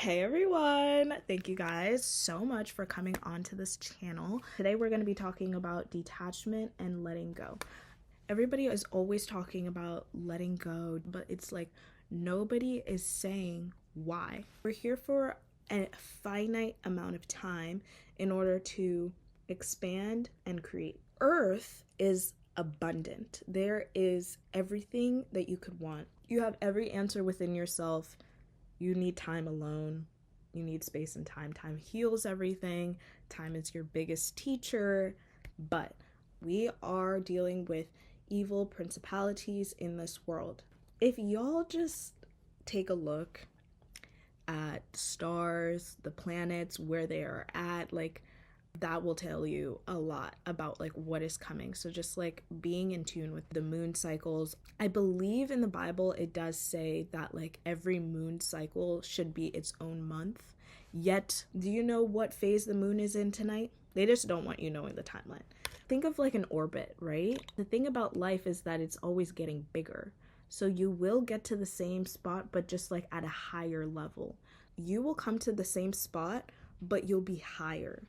Hey everyone! Thank you guys so much for coming onto this channel. Today we're going to be talking about detachment and letting go. Everybody is always talking about letting go, but it's like nobody is saying why. We're here for a finite amount of time in order to expand and create. Earth is abundant. There is everything that you could want. You have every answer within yourself. You need time alone. You need space and time. Time heals everything. Time is your biggest teacher. But we are dealing with evil principalities in this world. If y'all just take a look at stars, the planets, where they are at, like, that will tell you a lot about like what is coming. So just like being in tune with the moon cycles. I believe in the Bible it does say that like every moon cycle should be its own month. Yet, do you know what phase the moon is in tonight? They just don't want you knowing the timeline. Think of like an orbit, right? The thing about life is that it's always getting bigger. So you will get to the same spot, but just like at a higher level. You will come to the same spot, but you'll be higher.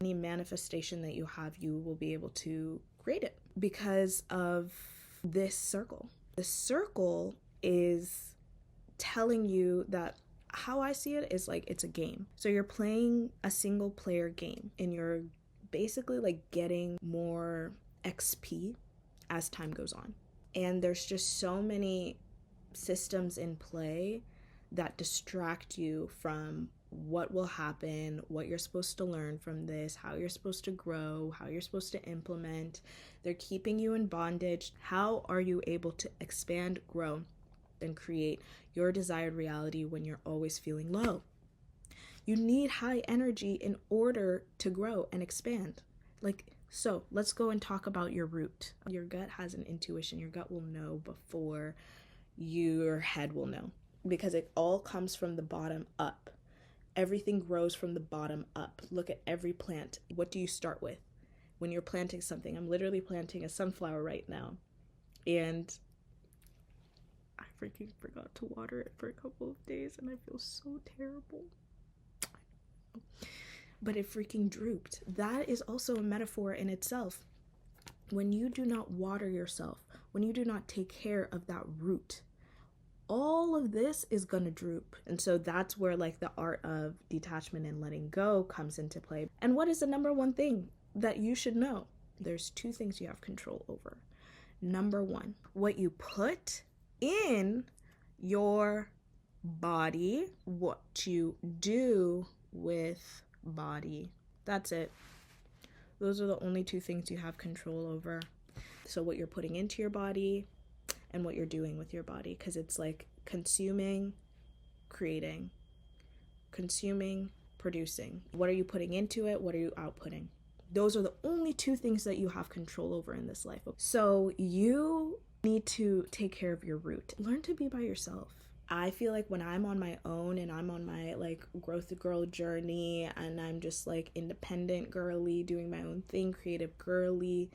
Any manifestation that you have, you will be able to create it because of this circle. The circle is telling you that, how I see it is like it's a game. So you're playing a single player game and you're basically like getting more XP as time goes on. And there's just so many systems in play that distract you from what will happen, what you're supposed to learn from this, how you're supposed to grow, how you're supposed to implement. They're keeping you in bondage. How are you able to expand, grow, and create your desired reality when you're always feeling low? You need high energy in order to grow and expand. So let's go and talk about your root. Your gut has an intuition. Your gut will know before your head will know, because it all comes from the bottom up. Everything grows from the bottom up. Look at every plant. What do you start with when you're planting something? I'm literally planting a sunflower right now, and I freaking forgot to water it for a couple of days, and I feel so terrible. But it freaking drooped. That is also a metaphor in itself. When you do not water yourself, when you do not take care of that root, all of this is gonna droop. And so that's where like the art of detachment and letting go comes into play. And what is the number one thing that you should know? There's two things you have control over. Number one, what you put in your body, what you do with body. That's it. Those are the only two things you have control over. So what you're putting into your body and what you're doing with your body, because it's like consuming, creating, consuming, producing. What are you putting into it? What are you outputting? Those are the only two things that you have control over in this life. So you need to take care of your root. Learn to be by yourself. I feel like when I'm on my own and I'm on my like growth girl journey and I'm just like independent girly, doing my own thing, creative girly,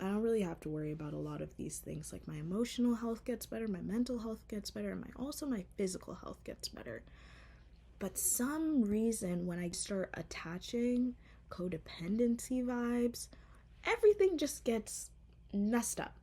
I don't really have to worry about a lot of these things. Like my emotional health gets better, my mental health gets better, and my physical health gets better. But some reason when I start attaching codependency vibes, everything just gets messed up.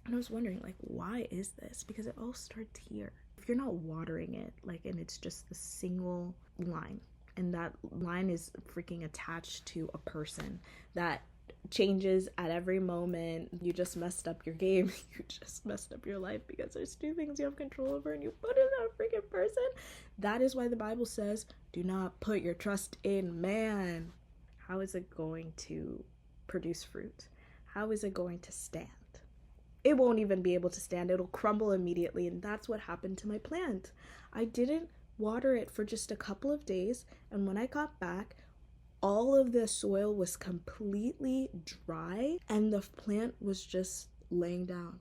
And I was wondering, like, why is this? Because it all starts here. If you're not watering it, like, and it's just the single line, and that line is freaking attached to a person that changes at every moment. You just messed up your game. You just messed up your life because there's two things you have control over and you put in a freaking person. That is why the Bible says, do not put your trust in man. How is it going to produce fruit? How is it going to stand? It won't even be able to stand. It'll crumble immediately. And that's what happened to my plant. I didn't water it for just a couple of days. And when I got back, all of the soil was completely dry and the plant was just laying down.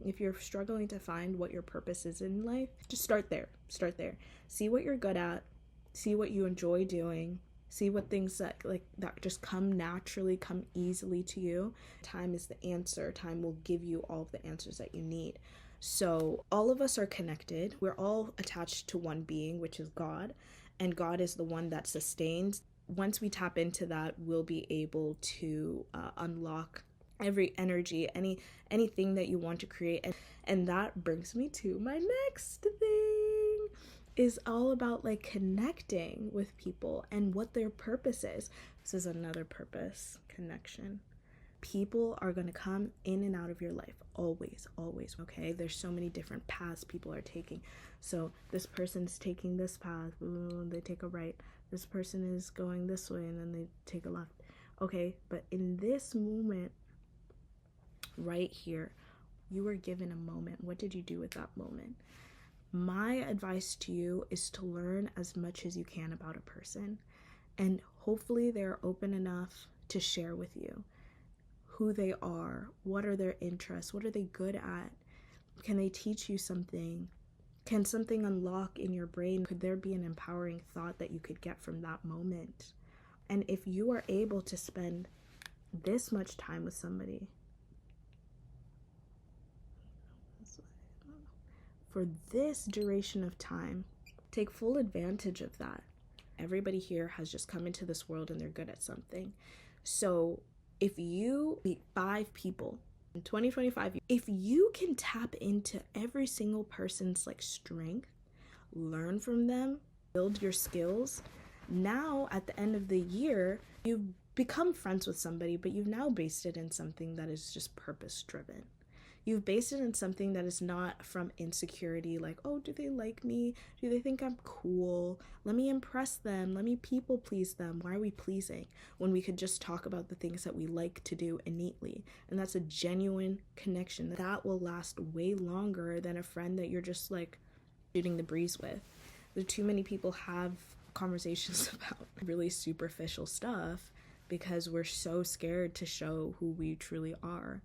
If you're struggling to find what your purpose is in life, just start there. Start there. See what you're good at. See what you enjoy doing. See what things that just come naturally, come easily to you. Time is the answer. Time will give you all of the answers that you need. So all of us are connected. We're all attached to one being, which is God, and God is the one that sustains. Once we tap into that, we'll be able to unlock every energy, anything that you want to create. And that brings me to my next thing, is all about like connecting with people and what their purpose is. This is another purpose: connection. People are going to come in and out of your life, always, always. Okay, there's so many different paths people are taking. So this person's taking this path, ooh, they take a right. This person is going this way and then they take a left. Okay, but in this moment right here, you were given a moment. What did you do with that moment? My advice to you is to learn as much as you can about a person, and hopefully they're open enough to share with you who they are, what are their interests, what are they good at, can they teach you something, can something unlock in your brain, could there be an empowering thought that you could get from that moment. And if you are able to spend this much time with somebody for this duration of time, take full advantage of that. Everybody here has just come into this world and they're good at something. So if you meet 5 people in 2025, if you can tap into every single person's like strength, learn from them, build your skills, now at the end of the year, you've become friends with somebody, but you've now based it in something that is just purpose driven. You've based it in something that is not from insecurity, like, oh, do they like me? Do they think I'm cool? Let me impress them. Let me people please them. Why are we pleasing when we could just talk about the things that we like to do innately? And that's a genuine connection that will last way longer than a friend that you're just like shooting the breeze with. Too many people have conversations about really superficial stuff because we're so scared to show who we truly are.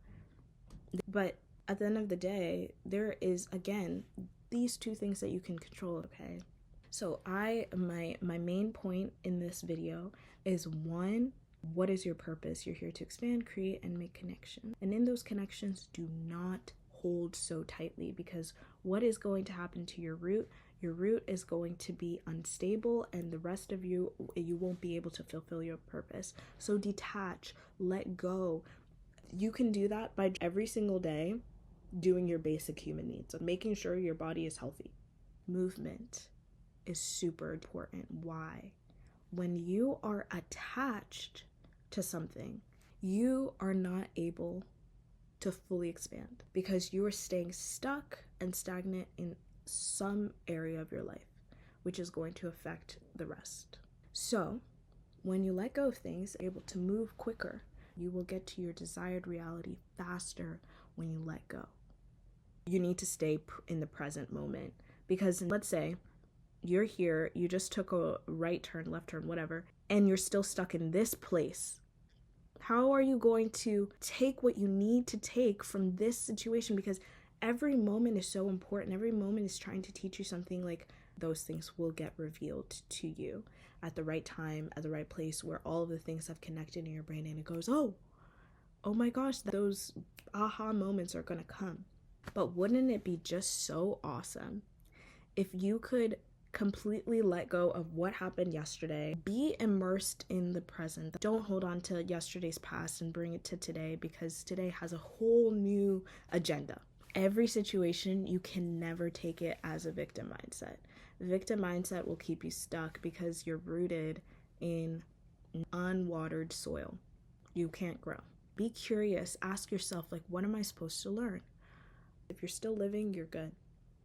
But at the end of the day, there is, again, these 2 things that you can control, okay? So my main point in this video is, 1, what is your purpose? You're here to expand, create, and make connections. And in those connections, do not hold so tightly, because what is going to happen to your root? Your root is going to be unstable, and the rest of you won't be able to fulfill your purpose. So detach, let go. You can do that by every single day doing your basic human needs, making sure your body is healthy. Movement is super important. Why? When you are attached to something, you are not able to fully expand because you are staying stuck and stagnant in some area of your life, which is going to affect the rest. So when you let go of things, you're able to move quicker. You will get to your desired reality faster when you let go. You need to stay in the present moment, because let's say you're here, you just took a right turn, left turn, whatever, and you're still stuck in this place. How are you going to take what you need to take from this situation? Because every moment is so important. Every moment is trying to teach you something. Like, those things will get revealed to you at the right time, at the right place, where all of the things have connected in your brain, and it goes, oh my gosh, those aha moments are gonna come. But wouldn't it be just so awesome if you could completely let go of what happened yesterday, be immersed in the present? Don't hold on to yesterday's past and bring it to today, because today has a whole new agenda. Every situation, you can never take it as a victim mindset. Victim mindset will keep you stuck because you're rooted in unwatered soil. You can't grow. Be curious. Ask yourself, like, what am I supposed to learn? If you're still living, you're good.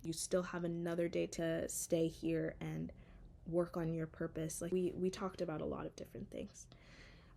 You still have another day to stay here and work on your purpose. Like, we talked about a lot of different things.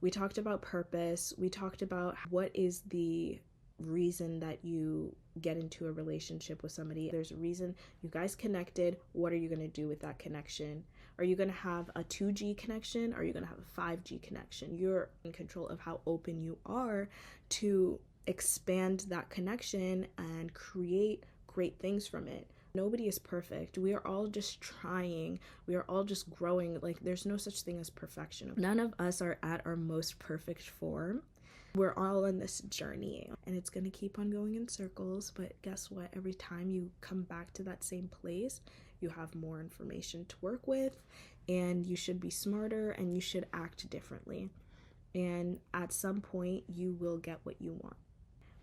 We talked about purpose. We talked about what is the reason that you get into a relationship with somebody. There's a reason you guys connected. What are you going to do with that connection? Are you going to have a 2G connection? Are you going to have a 5G connection? You're in control of how open you are to expand that connection and create great things from it. Nobody is perfect. We are all just trying. We are all just growing. Like, there's no such thing as perfection. None of us are at our most perfect form. We're all in this journey and it's going to keep on going in circles, but guess what? Every time you come back to that same place, you have more information to work with, and you should be smarter and you should act differently. And at some point, you will get what you want.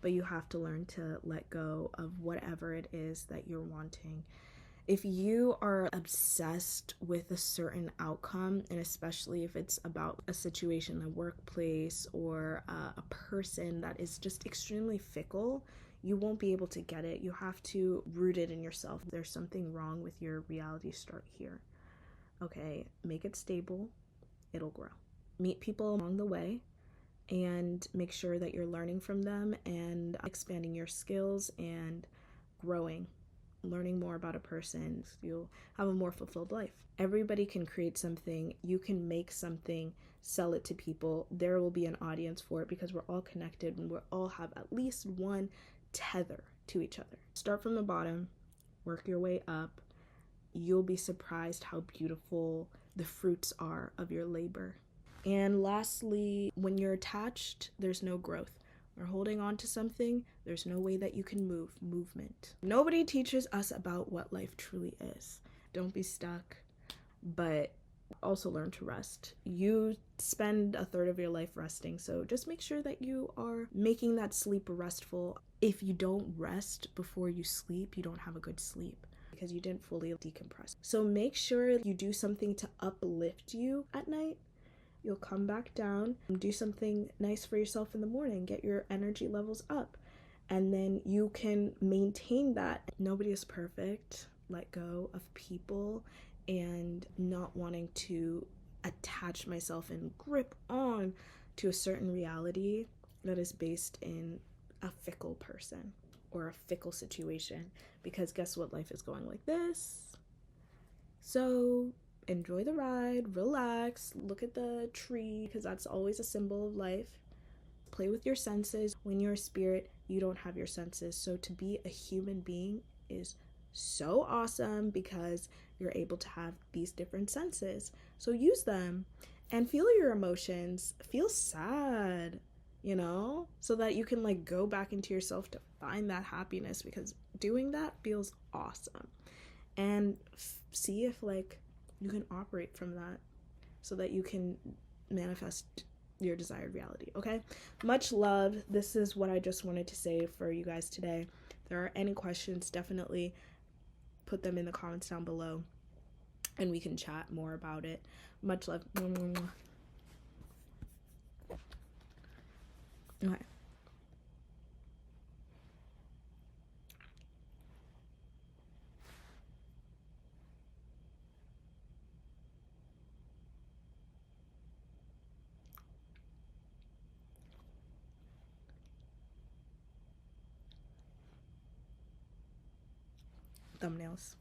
But you have to learn to let go of whatever it is that you're wanting. If you are obsessed with a certain outcome, and especially if it's about a situation, a workplace, or a person that is just extremely fickle, you won't be able to get it. You have to root it in yourself. There's something wrong with your reality, start here. Okay, make it stable, it'll grow. Meet people along the way and make sure that you're learning from them and expanding your skills and growing. Learning more about a person, you'll have a more fulfilled life. Everybody can create something. You can make something, sell it to people. There will be an audience for it because we're all connected and we all have at least one tether to each other. Start from the bottom, work your way up. You'll be surprised how beautiful the fruits are of your labor. And lastly, when you're attached, there's no growth. Or holding on to something, there's no way that you can move. Movement. Nobody teaches us about what life truly is. Don't be stuck, but also learn to rest. You spend a third of your life resting, so just make sure that you are making that sleep restful. If you don't rest before you sleep, you don't have a good sleep because you didn't fully decompress. So make sure you do something to uplift you at night. You'll come back down and do something nice for yourself in the morning, get your energy levels up, and then you can maintain that. Nobody is perfect. Let go of people and not wanting to attach myself and grip on to a certain reality that is based in a fickle person or a fickle situation, because guess what? Life is going like this. So enjoy the ride, relax, look at the tree, because that's always a symbol of life. Play with your senses. When you're a spirit, you don't have your senses. So to be a human being is so awesome because you're able to have these different senses. So use them and feel your emotions. Feel sad, so that you can go back into yourself to find that happiness, because doing that feels awesome. And see if you can operate from that so that you can manifest your desired reality. Okay, much love. This is what I just wanted to say for you guys today. If there are any questions, definitely put them in the comments down below and we can chat more about it. Much love. Okay. Thumbnails.